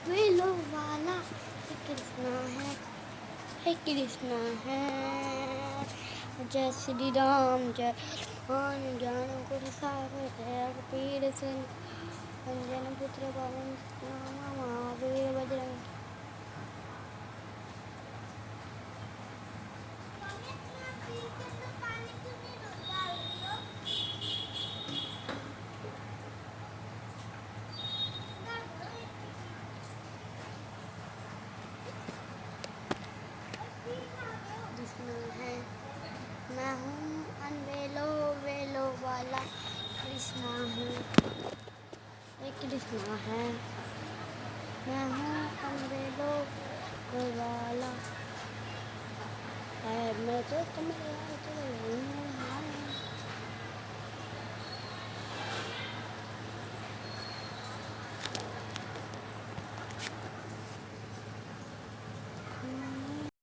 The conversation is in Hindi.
वेलो वाला कृष्णा है, हे कृष्णा है। जय श्री राम जय हनुमान ज्ञान गुण सागर जय कबीर सिंह अंजन पुत्र पवन नाम महावीर बजरंग। कृष्णा है, मैं हूँ अनवेलो वेलो वाला कृष्णा हूँ, हे कृष्णा है। मैं हूँ अनवेलो वेलो वाला है, मैं तो तुम्हें